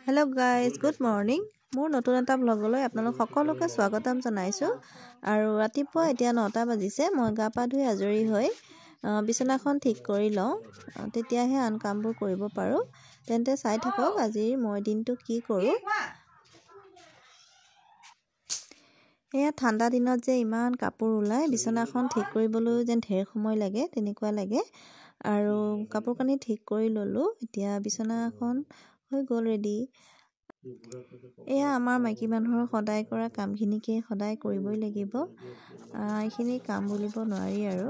Hello guys, good morning. মোৰ নতুন এটা ব্লগলৈ আপোনালোক সকলোকে স্বাগতম জনাইছো আৰু ৰাতিপুৱা এতিয়া 9টা বাজিছে মই গা পা ধুই আজৰি হৈ বিছনাখন ঠিক কৰি লওঁ তেতিয়াহে আন কামবোৰ কৰিব পাৰো তেন্তে চাই থাকক আজি মই দিনটো কি কৰো এয়া ঠাণ্ডা দিনত যে ইমান কাপোৰ ওলাই বিছনাখন ঠিক কৰিবলৈ যেন ঢেৰ সময় লাগে তেনেকুৱা লাগে আৰু কাপোৰ কানি ঠিক কৰি ললো এতিয়া বিছনাখন হৈ গ'ল ৰেডি এয়া আমাৰ মাইকী মানুহৰ সদায় কৰা কামখিনিকে সদায় কৰিবই লাগিব এইখিনি কাম বুলিব নোৱাৰি আৰু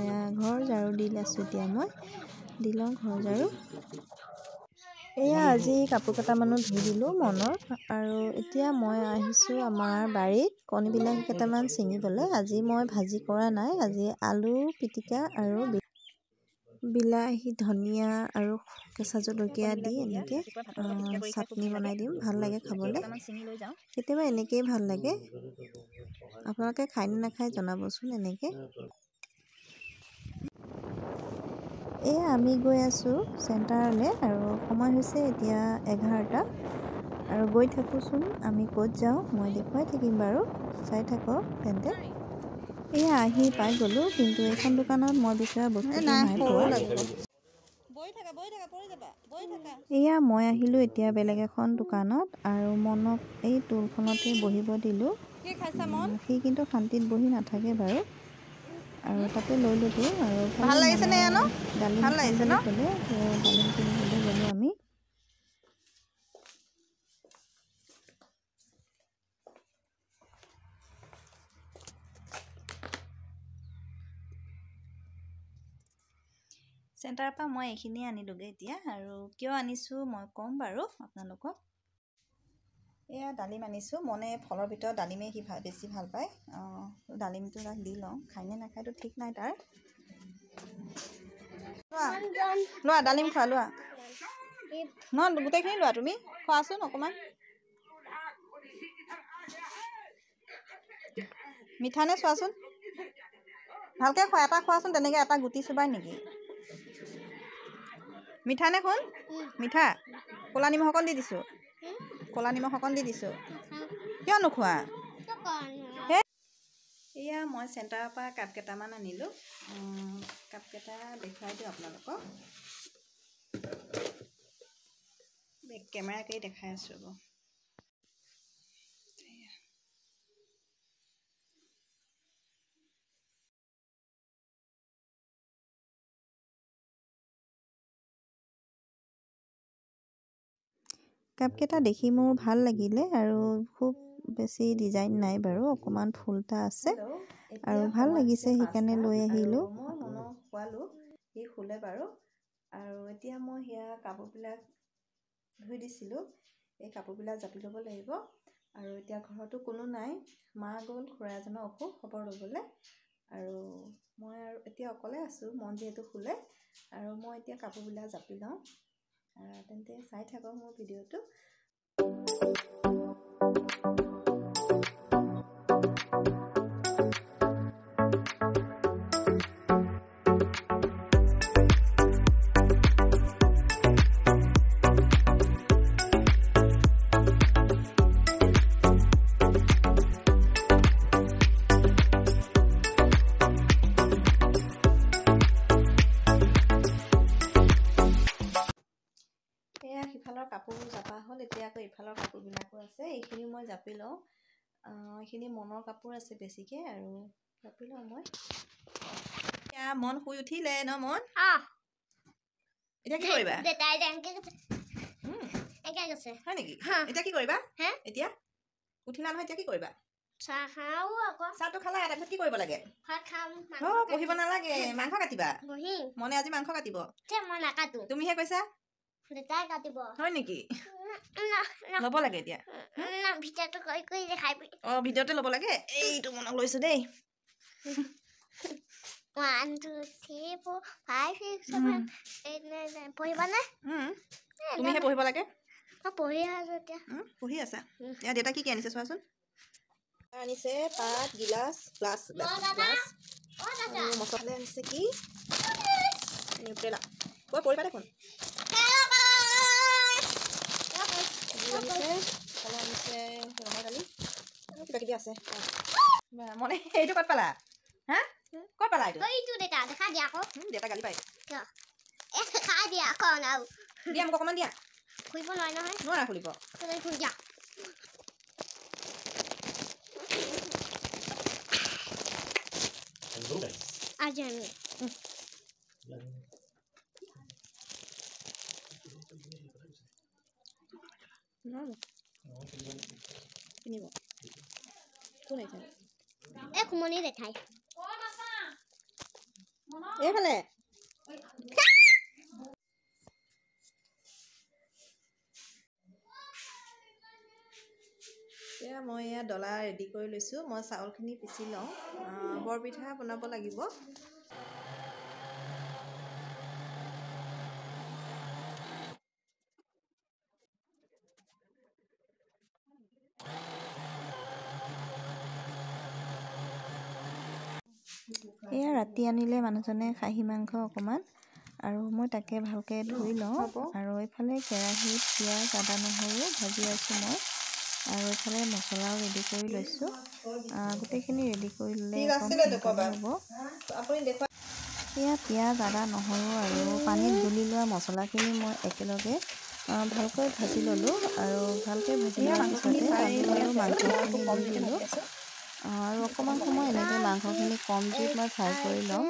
এয়া ঘৰ ঝাৰু দি লৈছোঁ এতিয়া মই দি লওঁ ঘৰ ঝাৰু এয়া আজি কাপোৰ কেইটামানো ধুই দিলোঁ মনৰ আৰু এতিয়া মই আহিছোঁ আমাৰ বাৰীত কণী বিলাহী কেইটামান ছিঙিবলৈ আজি মই ভাজি কৰা নাই আজি আলু পিটিকা আৰু বিলাহী ধনিয়া আৰু কেঁচা জলকীয়া দি এনেকৈ চাটনি বনাই দিম ভাল লাগে খাবলৈ কেতিয়াবা এনেকৈয়ে ভাল লাগে আপোনালোকে খাই নে নাখায় জনাবচোন এনেকৈ এয়া আমি গৈ আছোঁ চেণ্টাৰলৈ আৰু সময় হৈছে এতিয়া 11টা আৰু গৈ থাকোঁচোন আমি ক'ত যাওঁ মই দেখুৱাই থাকিম বাৰু চাই থাকক তেন্তে এয়া আহি পাই গ'লোঁ কিন্তু এইখন দোকানত মই বিচৰা বস্তুটো নাই পোৱা এয়া মই আহিলোঁ এতিয়া বেলেগ এখন দোকানত আৰু মনক এই টুলখনতে বহিব দিলোঁ সি কিন্তু শান্তিত বহি নাথাকে বাৰু আৰু তাতে লৈ ল'লোঁ আৰু ভাল লাগিছেনে ডালিম ক'লে ডালিম কিনিবলৈ গ'লোঁ আমি চেণ্টাৰৰ পৰা মই এইখিনি আনিলোগৈ এতিয়া আৰু কিয় আনিছোঁ মই ক'ম বাৰু আপোনালোকক এয়া ডালিম আনিছোঁ মনে ফলৰ ভিতৰত ডালিমেই সি বেছি ভাল পায় ডালিমটো তাক দি লওঁ খায়নে নাখায়তো ঠিক নাই তাৰ লোৱা ডালিম খোৱা লোৱা গোটেইখিনি লোৱা তুমি খোৱাচোন অকণমান মিঠা নে চোৱাচোন ভালকৈ খোৱা এটা খোৱাচোন তেনেকৈ এটা গুটি চোবাই নেকি মিঠা নে শুন মিঠা ক'লা নিমখ অকণ দি দিছোঁ কিয় নোখোৱা এয়া মই চেণ্টাৰৰ পৰা কাপ কেইটামান আনিলোঁ কাপকেইটা দেখুৱাই দিওঁ আপোনালোকক কেমেৰাকেই দেখাই আছোঁ ৰ'ব কাপকেইটা দেখি মোৰ ভাল লাগিলে আৰু খুব বেছি ডিজাইন নাই বাৰু অকণমান ফুল এটা আছে আৰু ভাল লাগিছে সেইকাৰণে লৈ আহিলোঁ মই মনক খোৱালোঁ সি শুলে বাৰু আৰু এতিয়া মই সেয়া কাপোৰবিলাক ধুই দিছিলোঁ এই কাপোৰবিলাক জাপি ল'ব লাগিব আৰু এতিয়া ঘৰতো কোনো নাই মা গ'ল খুৰা এজনৰ অসুখ খবৰ ল'বলৈ আৰু মই আৰু এতিয়া অকলে আছোঁ মন যিহেতু শুলে আৰু মই এতিয়া কাপোৰবিলাক জাপি লওঁ তেন্তে চাই থাকক মোৰ ভিডিঅ'টো সিফালৰ কাপোৰ জাপা হ'ল এতিয়া আকৌ ইফালৰ কাপোৰবিলাকো আছে এইখিনি মই জাপি লওঁ এইখিনি মনৰ কাপোৰ আছে বেছিকৈ আৰু জাপি লওঁ মই এতিয়া মন শুই উঠিলে ন মন এতিয়া কি কৰিবা হয় নেকি এতিয়া কি কৰিবা এতিয়া উঠিলা নহয় এতিয়া কি কৰিবা চাহটো খালা তাৰপিছত কি কৰিব লাগে পঢ়িব নালাগে মাংস কাটিবা মনে আজি মাংস কাটিব তুমিহে কৈছা হয় নেকি ল'ব লাগে এতিয়া ভিডিঅ'তে ল'ব লাগে এইটো মনত লৈছোঁ দেই 1 2 3 4 5 6 7 8 9 10 পঢ়িবানে তুমিহে পঢ়িব লাগে পঢ়ি আছা এতিয়া দেউতা কি আনিছে চোৱাচোন আনিছে পাত গিলাচ গ্লাছ মছলা আনিছে কি নিউট্ৰেলা পঢ়িবা দেখোন কিবি আছে মনে এইটো ক'ত পালা হা ক'ত পালা এইটো এইটো দেতা দেখা দিয়া আকৌ দেতা গালি পাই কিয় খা দিয়া আকৌ নাও দিয়া মোক অকণমান দিয়া খুলিব নোৱাৰে নহয় নোৱাৰা খুলিব তুমি খুলি দিয়া আজি আমি খুমনি দেখাই এইফালে এতিয়া মই এয়া ডলা ৰেডি কৰি লৈছোঁ মই চাউলখিনি পিচি লওঁ বৰপিঠা বনাব লাগিব এয়া ৰাতি আনিলে মানুহজনে খাহী মাংস অকণমান আৰু মই তাকে ভালকৈ ধুই লওঁ আৰু এইফালে কেৰাহীত পিঁয়াজ আদা নহৰু ভাজি আছোঁ মই আৰু এইফালে মছলাও ৰেডি কৰি লৈছোঁ গোটেইখিনি ৰেডি কৰি ল'লে হ'ব এয়া পিঁয়াজ আদা নহৰু আৰু পানীত গুলি লোৱা মছলাখিনি মই একেলগে ভালকৈ ভাজি ল'লোঁ আৰু ভালকৈ ভাজি লোৱাৰ পিছতে আৰু মাংসখিনি দি দিলোঁ আৰু অকণমান সময় এনেকৈ মাংসখিনি কম জুইত মই ফ্ৰাই কৰি লওঁ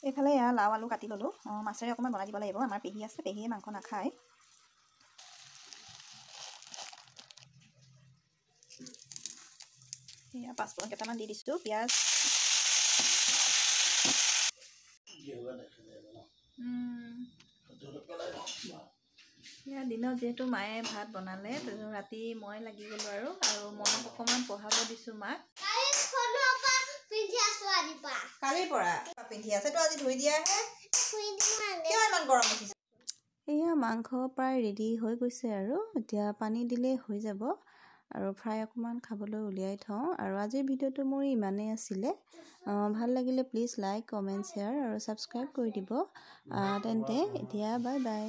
এইফালে এয়া লাও আলু কাটি ল'লোঁ মাছেৰে অকণমান বনাই দিব লাগিব আমাৰ পেহী আছে পেহীয়ে মাংস নাখায় এয়া পাঁচফোৰণ কেইটামান দি দিছোঁ পিঁয়াজ এয়া দিনত যিহেতু মায়ে ভাত বনালে ৰাতি মই লাগি গ'লোঁ আৰু মনক অকণমান পঢ়াব দিছোঁ মাক কালিৰ পৰা পিন্ধি আছে তো আজি ধুই দিয়াহে কিয় ইমান গৰম উঠিছে এয়া মাংস প্ৰায় ৰেডি হৈ গৈছে আৰু এতিয়া পানী দিলেই হৈ যাব আৰু ফ্ৰাই অকণমান খাবলৈ উলিয়াই থওঁ আৰু আজিৰ ভিডিঅ'টো মোৰ ইমানেই আছিলে ভাল লাগিলে প্লিজ লাইক কমেণ্ট শ্বেয়াৰ আৰু ছাবস্ক্ৰাইব কৰি দিব তেন্তে এতিয়া বাই বাই